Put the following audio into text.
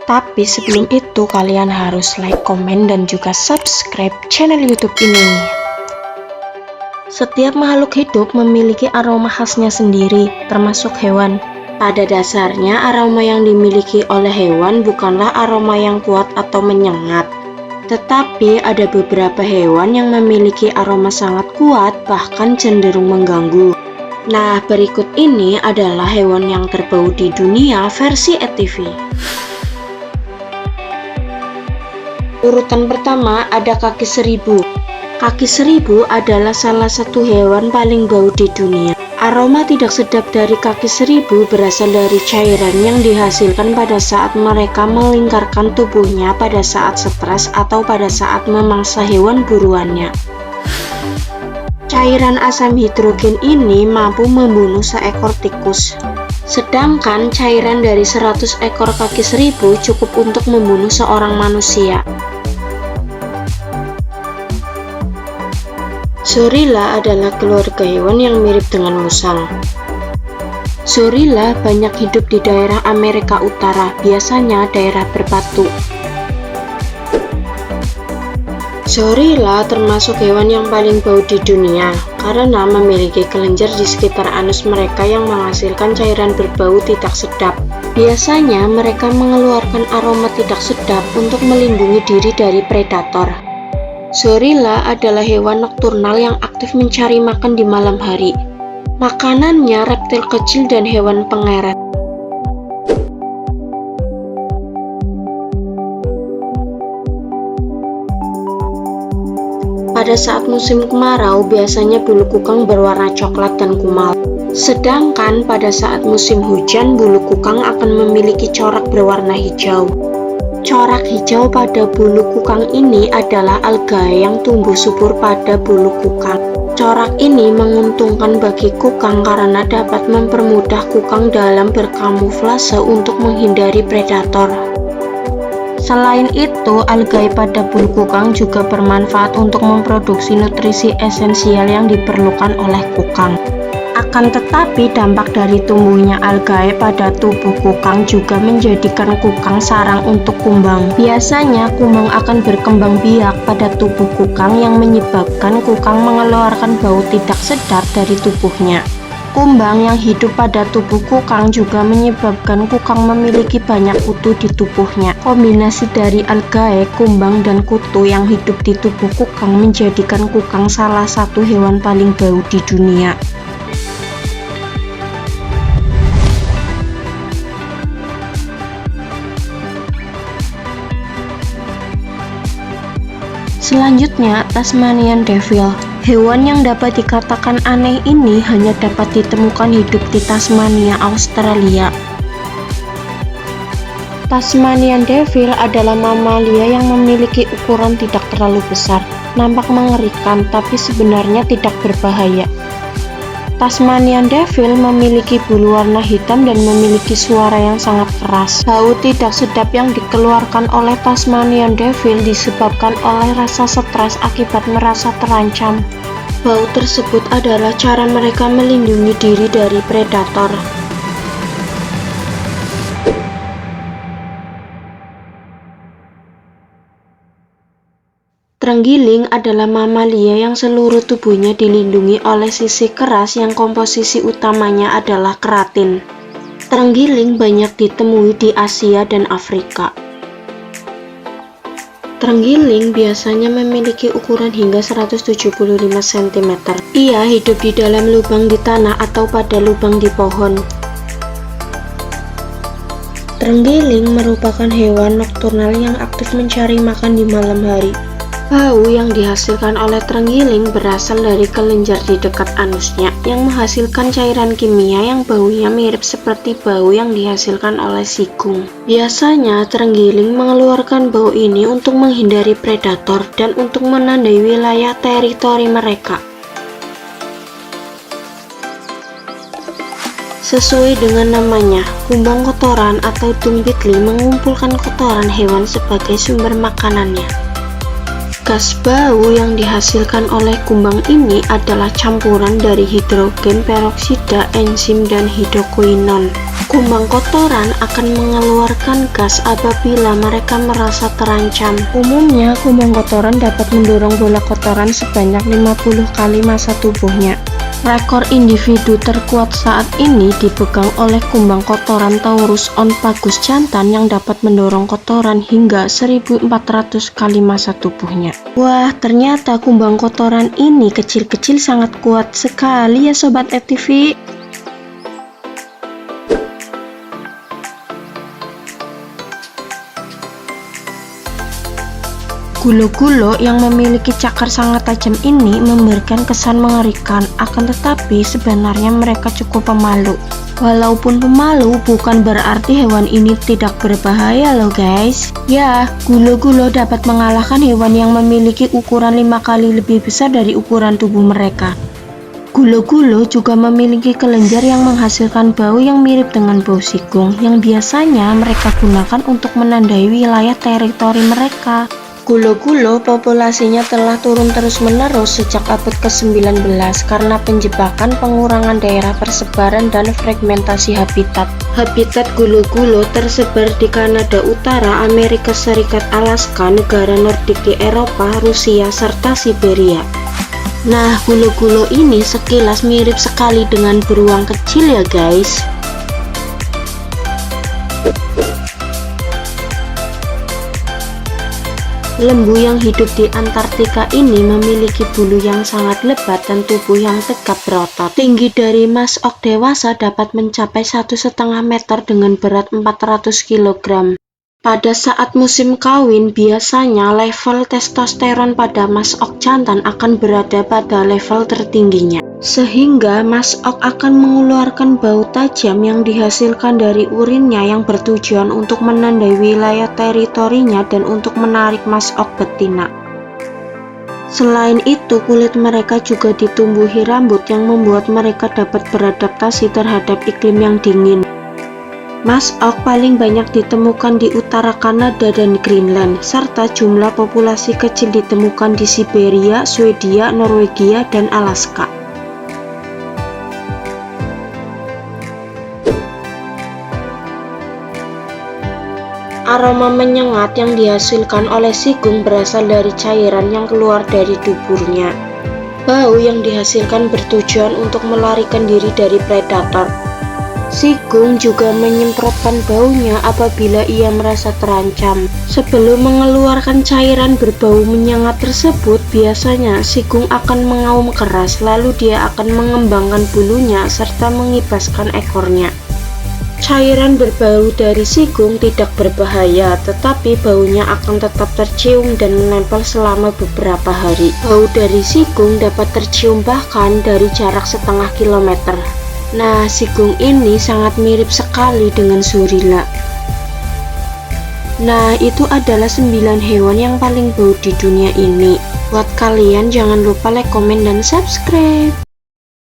Tapi sebelum itu kalian harus like, komen, dan juga subscribe channel YouTube ini. Setiap makhluk hidup memiliki aroma khasnya sendiri, termasuk hewan. Pada dasarnya, aroma yang dimiliki oleh hewan bukanlah aroma yang kuat atau menyengat. Tetapi ada beberapa hewan yang memiliki aroma sangat kuat, bahkan cenderung mengganggu. Nah, berikut ini adalah hewan yang terbau di dunia versi ETV. Urutan pertama ada kaki seribu. Kaki seribu adalah salah satu hewan paling bau di dunia. Aroma tidak sedap dari kaki seribu berasal dari cairan yang dihasilkan pada saat mereka melingkarkan tubuhnya pada saat stres atau pada saat memangsa hewan buruannya. Cairan asam hidrogen ini mampu membunuh seekor tikus. Sedangkan cairan dari 100 ekor kaki seribu cukup untuk membunuh seorang manusia. Zorilla adalah keluarga hewan yang mirip dengan musang. Zorilla banyak hidup di daerah Amerika Utara, biasanya daerah berbatu. Zorilla termasuk hewan yang paling bau di dunia karena memiliki kelenjar di sekitar anus mereka yang menghasilkan cairan berbau tidak sedap. Biasanya mereka mengeluarkan aroma tidak sedap untuk melindungi diri dari predator. Zorilla adalah hewan nokturnal yang aktif mencari makan di malam hari. Makanannya reptil kecil dan hewan pengeret. Pada saat musim kemarau, biasanya bulu kukang berwarna coklat dan kumal. Sedangkan pada saat musim hujan, bulu kukang akan memiliki corak berwarna hijau. Corak hijau pada bulu kukang ini adalah algae yang tumbuh subur pada bulu kukang. Corak ini menguntungkan bagi kukang karena dapat mempermudah kukang dalam berkamuflase untuk menghindari predator. Selain itu, algae pada bulu kukang juga bermanfaat untuk memproduksi nutrisi esensial yang diperlukan oleh kukang. Akan tetapi, dampak dari tumbuhnya algae pada tubuh kukang juga menjadikan kukang sarang untuk kumbang. Biasanya, kumbang akan berkembang biak pada tubuh kukang yang menyebabkan kukang mengeluarkan bau tidak sedap dari tubuhnya. Kumbang yang hidup pada tubuh kukang juga menyebabkan kukang memiliki banyak kutu di tubuhnya. Kombinasi dari algae, kumbang, dan kutu yang hidup di tubuh kukang menjadikan kukang salah satu hewan paling bau di dunia. Selanjutnya, Tasmanian Devil. Hewan yang dapat dikatakan aneh ini hanya dapat ditemukan hidup di Tasmania, Australia. Tasmanian Devil adalah mamalia yang memiliki ukuran tidak terlalu besar. Nampak mengerikan, tapi sebenarnya tidak berbahaya. Tasmanian Devil memiliki bulu warna hitam dan memiliki suara yang sangat keras. Bau tidak sedap yang dikeluarkan oleh Tasmanian Devil disebabkan oleh rasa stres akibat merasa terancam. Bau tersebut adalah cara mereka melindungi diri dari predator. Terenggiling adalah mamalia yang seluruh tubuhnya dilindungi oleh sisi keras yang komposisi utamanya adalah keratin. Terenggiling banyak ditemui di Asia dan Afrika. Terenggiling biasanya memiliki ukuran hingga 175 cm. Ia hidup di dalam lubang di tanah atau pada lubang di pohon. Terenggiling merupakan hewan nokturnal yang aktif mencari makan di malam hari. Bau yang dihasilkan oleh terenggiling berasal dari kelenjar di dekat anusnya yang menghasilkan cairan kimia yang baunya mirip seperti bau yang dihasilkan oleh sigung. Biasanya terenggiling mengeluarkan bau ini untuk menghindari predator dan untuk menandai wilayah teritori mereka. Sesuai dengan namanya, kumbang kotoran atau dung beetle mengumpulkan kotoran hewan sebagai sumber makanannya. Gas bau yang dihasilkan oleh kumbang ini adalah campuran dari hidrogen peroksida, enzim, dan hidroquinone. Kumbang kotoran akan mengeluarkan gas apabila mereka merasa terancam. Umumnya, kumbang kotoran dapat mendorong bola kotoran sebanyak 50 kali massa tubuhnya. Rekor individu terkuat saat ini dipegang oleh kumbang kotoran Taurus onpagus jantan yang dapat mendorong kotoran hingga 1400 kali massa tubuhnya. Wah, ternyata kumbang kotoran ini kecil-kecil sangat kuat sekali ya Sobat FTV. Gulo-gulo yang memiliki cakar sangat tajam ini memberikan kesan mengerikan, akan tetapi sebenarnya mereka cukup pemalu. Walaupun pemalu, bukan berarti hewan ini tidak berbahaya loh guys. Ya, gulo-gulo dapat mengalahkan hewan yang memiliki ukuran 5 kali lebih besar dari ukuran tubuh mereka. Gulo-gulo juga memiliki kelenjar yang menghasilkan bau yang mirip dengan bau sigung, yang biasanya mereka gunakan untuk menandai wilayah teritori mereka. Gulo-gulo populasinya telah turun terus-menerus sejak abad ke-19 karena penjebakan pengurangan daerah persebaran dan fragmentasi habitat. Habitat gulo-gulo tersebar di Kanada Utara, Amerika Serikat, Alaska, negara Nordik di Eropa, Rusia, serta Siberia. Nah, gulo-gulo ini sekilas mirip sekali dengan beruang kecil ya guys. Lembu yang hidup di Antartika ini memiliki bulu yang sangat lebat dan tubuh yang tegap berotot. Tinggi dari muskox dewasa dapat mencapai 1,5 meter dengan berat 400 kg. Pada saat musim kawin, biasanya level testosteron pada muskox jantan akan berada pada level tertingginya. Sehingga muskox akan mengeluarkan bau tajam yang dihasilkan dari urinnya yang bertujuan untuk menandai wilayah teritorinya dan untuk menarik muskox betina. Selain itu, kulit mereka juga ditumbuhi rambut yang membuat mereka dapat beradaptasi terhadap iklim yang dingin. Muskox paling banyak ditemukan di utara Kanada dan Greenland, serta jumlah populasi kecil ditemukan di Siberia, Swedia, Norwegia, dan Alaska. Aroma menyengat yang dihasilkan oleh sigung berasal dari cairan yang keluar dari duburnya. Bau yang dihasilkan bertujuan untuk melarikan diri dari predator. Sigung juga menyemprotkan baunya apabila ia merasa terancam. Sebelum mengeluarkan cairan berbau menyengat tersebut, biasanya sigung akan mengaum keras, lalu dia akan mengembangkan bulunya serta mengibaskan ekornya. Cairan berbau dari sigung tidak berbahaya, tetapi baunya akan tetap tercium dan menempel selama beberapa hari. Bau dari sigung dapat tercium bahkan dari jarak setengah kilometer. Nah, sigung ini sangat mirip sekali dengan surila. Nah, itu adalah 9 hewan yang paling bau di dunia ini. Buat kalian jangan lupa like, komen, dan subscribe.